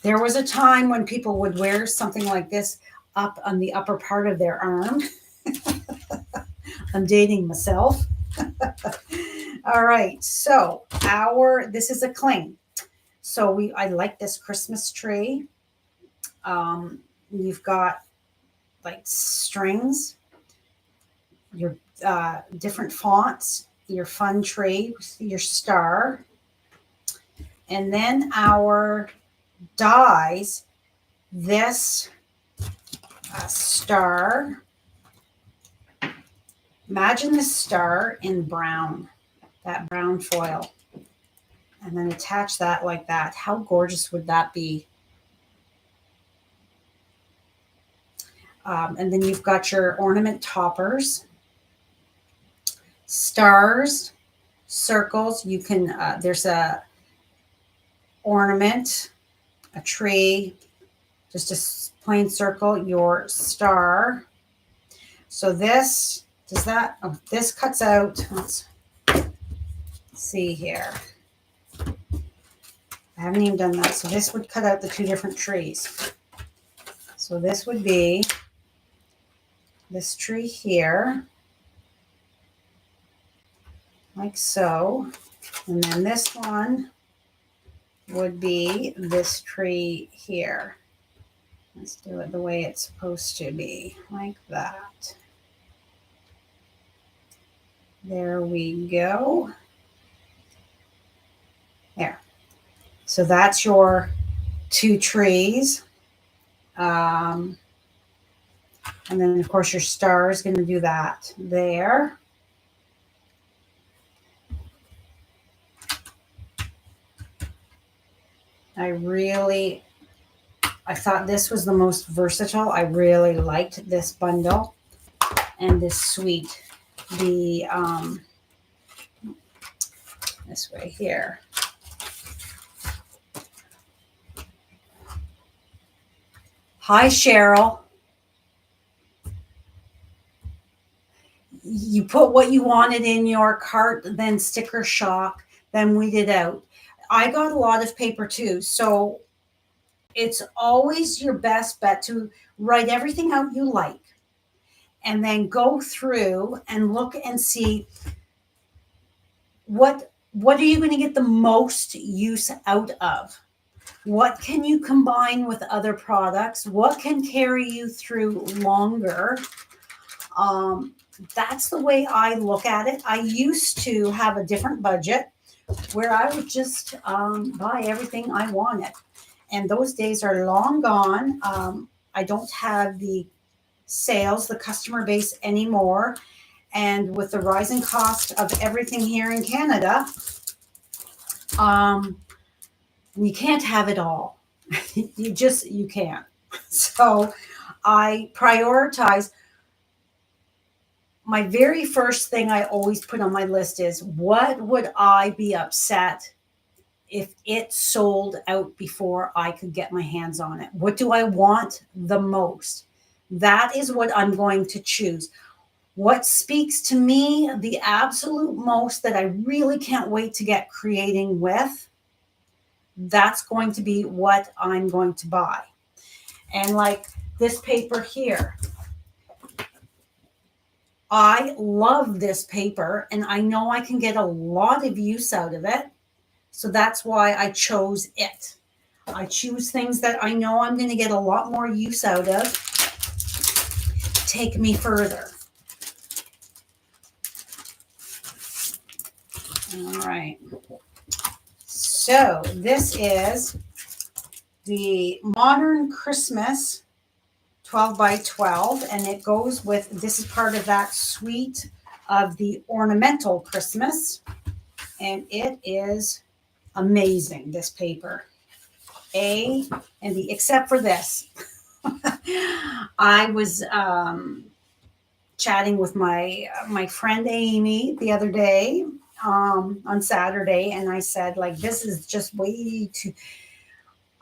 Speaker 1: there was a time when people would wear something like this up on the upper part of their arm. I'm dating myself. All right, so this is a cling. So I like this Christmas tree. You've got like strings, your different fonts, your fun tree, your star, and then our dies. This star. Imagine the star in brown, that brown foil, and then attach that like that. How gorgeous would that be? And then you've got your ornament toppers, stars, circles. You can, there's a ornament, a tree, just a plain circle, your star. So this cuts out, let's see here. I haven't even done that. So this would cut out the two different trees. So this would be this tree here, like so. And then this one would be this tree here. Let's do it the way it's supposed to be, like that. There we go. There. So that's your two trees. And then, of course, your star is going to do that there. I thought this was the most versatile. I really liked this bundle and this suite. This way here. Hi, Cheryl. You put what you wanted in your cart, then sticker shock, then weed it out. I got a lot of paper too, so it's always your best bet to write everything out you like and then go through and look and see what are you going to get the most use out of? What can you combine with other products? What can carry you through longer? That's the way I look at it. I used to have a different budget where I would just buy everything I wanted. And those days are long gone. I don't have the sales, the customer base anymore. And with the rising cost of everything here in Canada, you can't have it all. You can't. So I prioritize. My very first thing I always put on my list is, what would I be upset if it sold out before I could get my hands on it? What do I want the most? That is what I'm going to choose. What speaks to me the absolute most that I really can't wait to get creating with, that's going to be what I'm going to buy. And like this paper here, I love this paper and I know I can get a lot of use out of it. So that's why I chose it. I choose things that I know I'm going to get a lot more use out of. Take me further. All right. So this is the Modern Christmas 12 by 12, and it goes with, this is part of that suite of the Ornamental Christmas, and it is amazing, this paper. A and B, except for this. I was chatting with my friend Amy the other day on Saturday, and I said, like, this is just way too,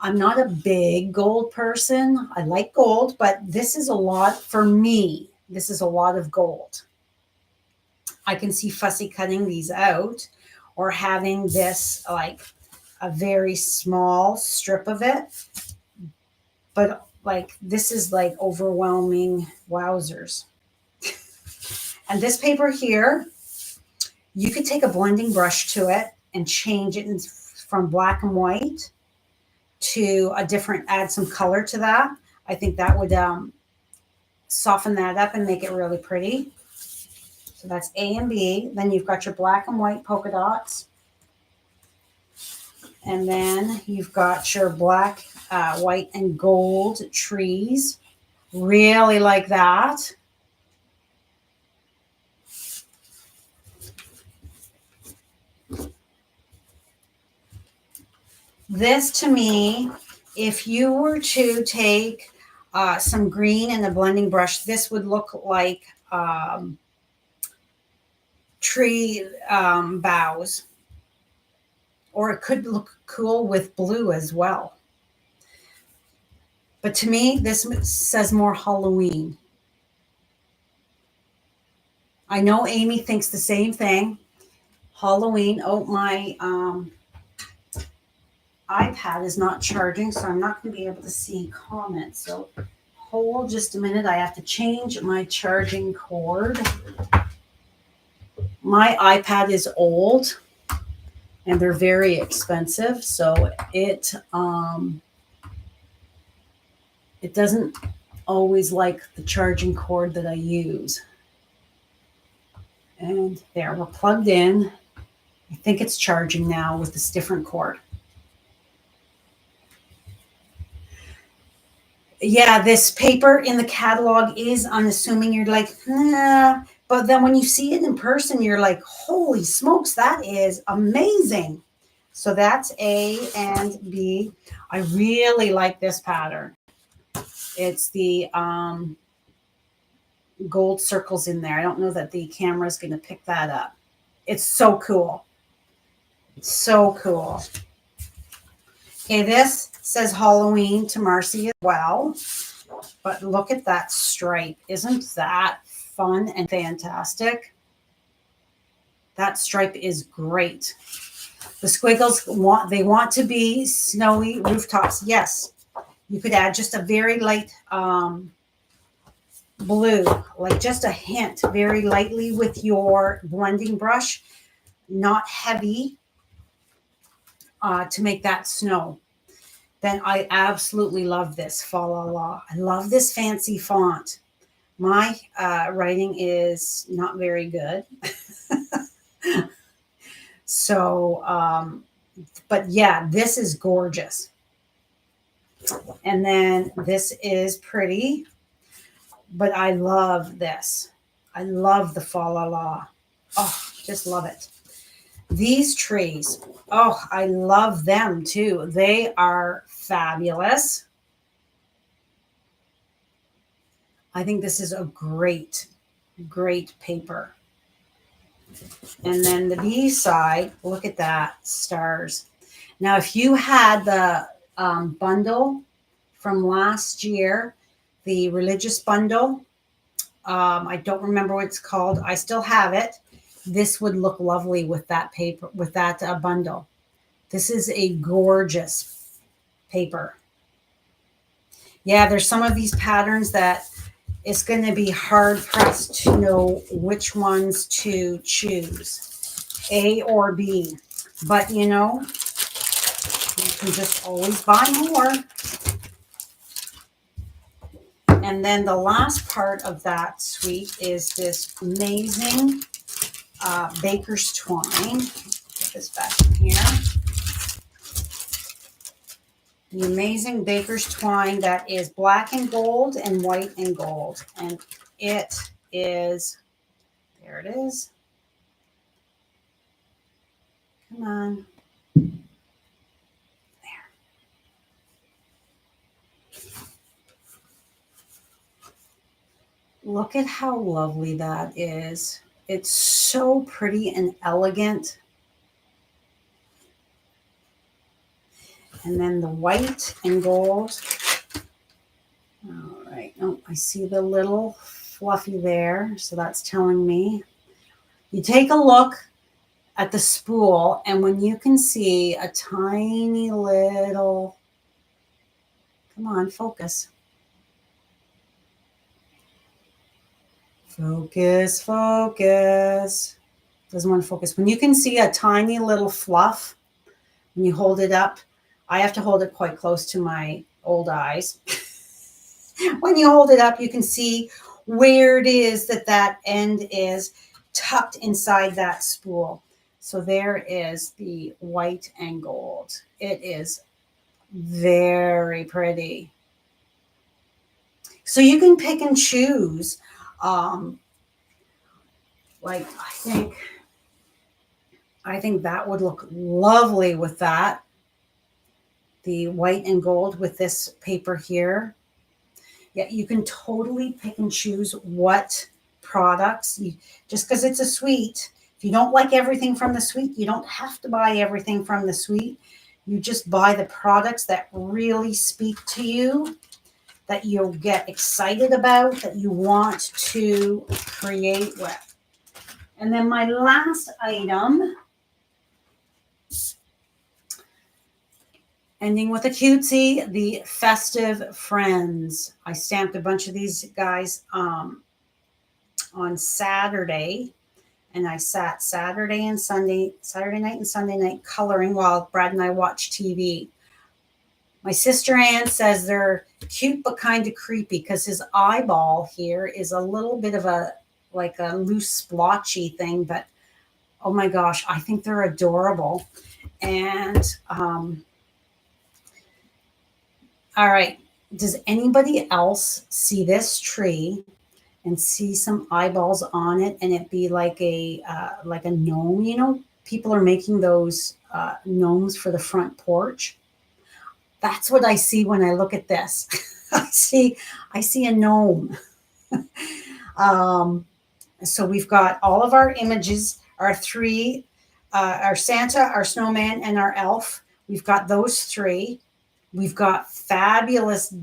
Speaker 1: I'm not a big gold person. I like gold, but this is a lot for me. This is a lot of gold. I can see fussy cutting these out or having this like a very small strip of it. But like this is like overwhelming, wowzers. And this paper here, you could take a blending brush to it and change it from black and white to a different, add some color to that. I think that would soften that up and make it really pretty. So that's A and B. Then you've got your black and white polka dots. And then you've got your black, white, and gold trees. Really like that. This to me, if you were to take some green and a blending brush, this would look like tree boughs. Or it could look cool with blue as well. But to me, this says more Halloween. I know Amy thinks the same thing. Halloween. Oh, my iPad is not charging, so I'm not going to be able to see comments. So hold just a minute. I have to change my charging cord. My iPad is old and they're very expensive, so it doesn't always like the charging cord that I use. And there, we're plugged in. I think it's charging now with this different cord. Yeah, this paper in the catalog is unassuming. You're like, nah. But then when you see it in person, you're like, holy smokes, that is amazing. So that's A and B. I really like this pattern. It's the gold circles in there. I don't know that the camera is going to pick that up. It's so cool. So cool. Okay, this says Halloween to Marcy as well. But look at that stripe. Isn't that fun and fantastic? That stripe is great. The squiggles want to be snowy rooftops. Yes. You could add just a very light blue, like just a hint, very lightly with your blending brush, not heavy, to make that snow. Then I absolutely love this Fa La La. I love this fancy font. My writing is not very good. So, but yeah, this is gorgeous. And then this is pretty, but I love this. I love the Fa La La. Oh, just love it. These trees, oh, I love them too. They are fabulous. I think this is a great, great paper. And then the B side, look at that, stars. Now, if you had the bundle from last year, the religious bundle, I don't remember what it's called. I still have it. This would look lovely with that paper, with that bundle. This is a gorgeous paper. Yeah, there's some of these patterns that it's going to be hard pressed to know which ones to choose, A or B. But you know, you can just always buy more. And then the last part of that suite is this amazing baker's twine. Put this back in here. The amazing baker's twine that is black and gold and white and gold. And it is, there it is. Come on. There. Look at how lovely that is. It's so pretty and elegant. And then the white and gold. All right. Oh, I see the little fluffy there. So that's telling me. You take a look at the spool, and when you can see a tiny little, come on, focus. Focus, focus. Doesn't want to focus. When you can see a tiny little fluff, when you hold it up, I have to hold it quite close to my old eyes. When you hold it up, you can see where it is that that end is tucked inside that spool. So there is the white and gold. It is very pretty. So you can pick and choose. Like I think that would look lovely with that. The white and gold with this paper here. Yeah, you can totally pick and choose what products. Just because it's a suite, if you don't like everything from the suite, you don't have to buy everything from the suite. You just buy the products that really speak to you, that you'll get excited about, that you want to create with. And then my last item, ending with a cutesy, the Festive Friends. I stamped a bunch of these guys on Saturday, and I sat Saturday night and Sunday night coloring while Brad and I watched TV. My sister Ann says they're cute but kind of creepy because his eyeball here is a little bit of a like a loose splotchy thing, but oh my gosh, I think they're adorable. And all right, does anybody else see this tree and see some eyeballs on it, and it be like a gnome? You know, people are making those gnomes for the front porch. That's what I see when I look at this. I see a gnome. So we've got all of our images, our three, our Santa, our snowman, and our elf. We've got those three. We've got fabulous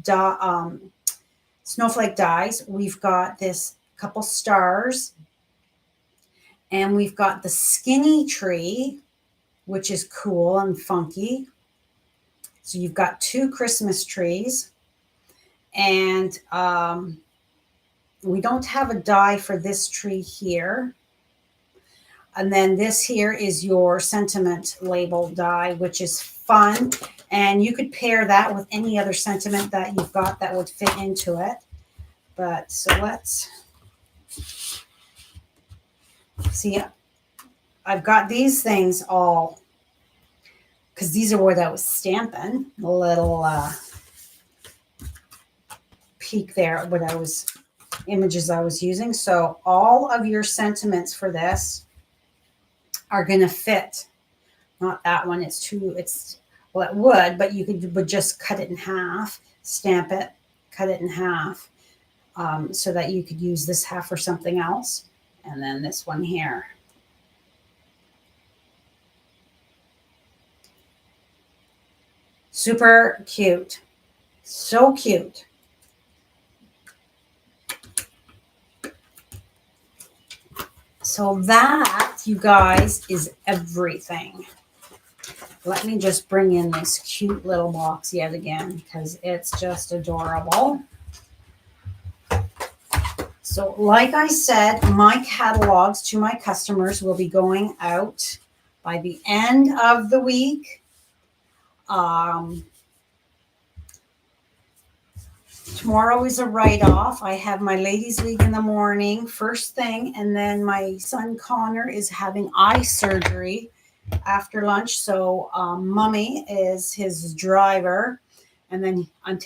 Speaker 1: snowflake dies. We've got this couple stars. And we've got the skinny tree, which is cool and funky. So you've got two Christmas trees. And we don't have a die for this tree here. And then this here is your sentiment label die, which is fun. And you could pair that with any other sentiment that you've got that would fit into it. But so let's see. I've got these things all, because these are what I was stamping. A little peek there at what I was, images I was using. So all of your sentiments for this are going to fit. Not that one. Well, it would, but you would just cut it in half, stamp it, cut it in half, so that you could use this half for something else. And then this one here. Super cute. So cute. So that, you guys, is everything. Let me just bring in this cute little box yet again because it's just adorable. So like I said, my catalogs to my customers will be going out by the end of the week. Tomorrow is a write-off. I have my ladies' league in the morning, first thing, and then my son Connor is having eye surgery after lunch. So Mummy is his driver, and then I'm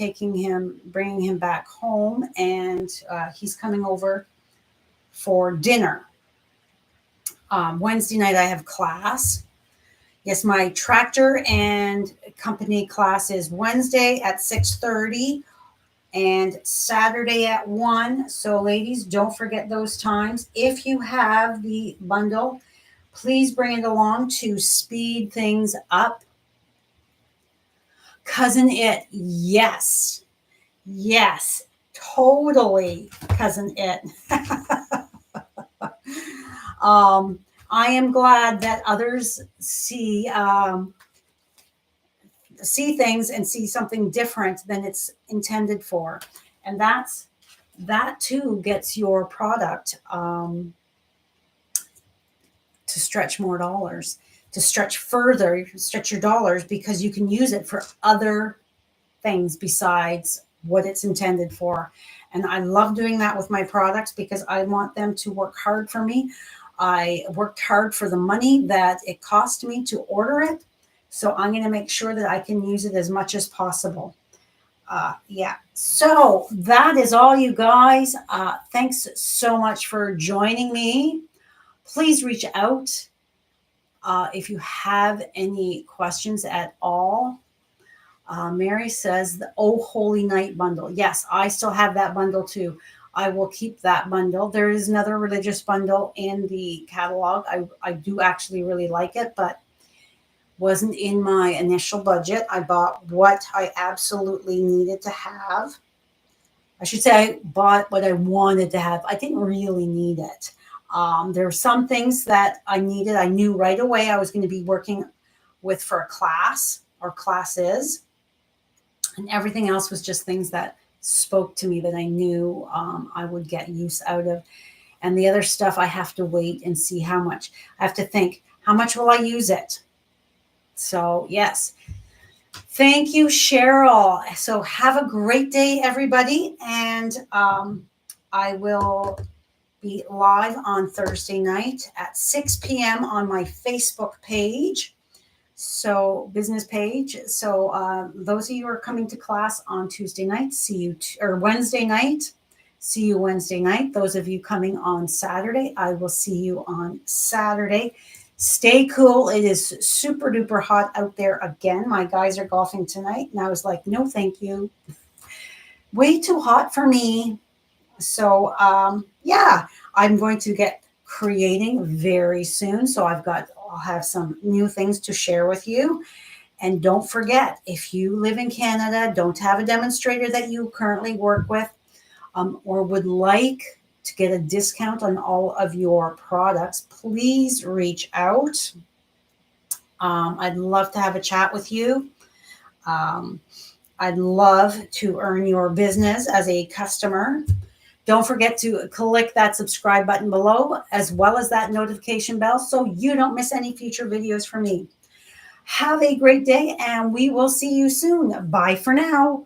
Speaker 1: bringing him back home, and he's coming over for dinner. Wednesday night I have class. Yes, my tractor and company class is Wednesday at 6:30 and Saturday at 1. So ladies, don't forget those times. If you have the bundle, please bring it along to speed things up. Cousin It, yes, totally Cousin It. I am glad that others see things and see something different than it's intended for, and that too gets your product to stretch more dollars, to stretch further, stretch your dollars, because you can use it for other things besides what it's intended for. And I love doing that with my products because I want them to work hard for me. I worked hard for the money that it cost me to order it. So I'm going to make sure that I can use it as much as possible. Yeah. So that is all, you guys. Thanks so much for joining me. Please reach out if you have any questions at all. Mary says the Oh Holy Night bundle. Yes, I still have that bundle too. I will keep that bundle. There is another religious bundle in the catalog. I do actually really like it, but wasn't in my initial budget. I bought what I absolutely needed to have. I should say I bought what I wanted to have. I didn't really need it. There are some things that I needed. I knew right away I was going to be working with for a class or classes. And everything else was just things that spoke to me that I knew I would get use out of. And the other stuff, I have to wait and see how much. I have to think, how much will I use it? So, yes. Thank you, Cheryl. So have a great day, everybody. And I will be live on Thursday night at 6 p.m. on my Facebook page. So business page. So those of you who are coming to class on Tuesday night, see you, or Wednesday night, see you Wednesday night. Those of you coming on Saturday, I will see you on Saturday. Stay cool. It is super duper hot out there again. My guys are golfing tonight, and I was like, no, thank you. Way too hot for me. So yeah, I'm going to get creating very soon. So I'll have some new things to share with you. And don't forget, if you live in Canada, don't have a demonstrator that you currently work with, or would like to get a discount on all of your products, please reach out. I'd love to have a chat with you. I'd love to earn your business as a customer. Don't forget to click that subscribe button below, as well as that notification bell, so you don't miss any future videos from me. Have a great day, and we will see you soon. Bye for now.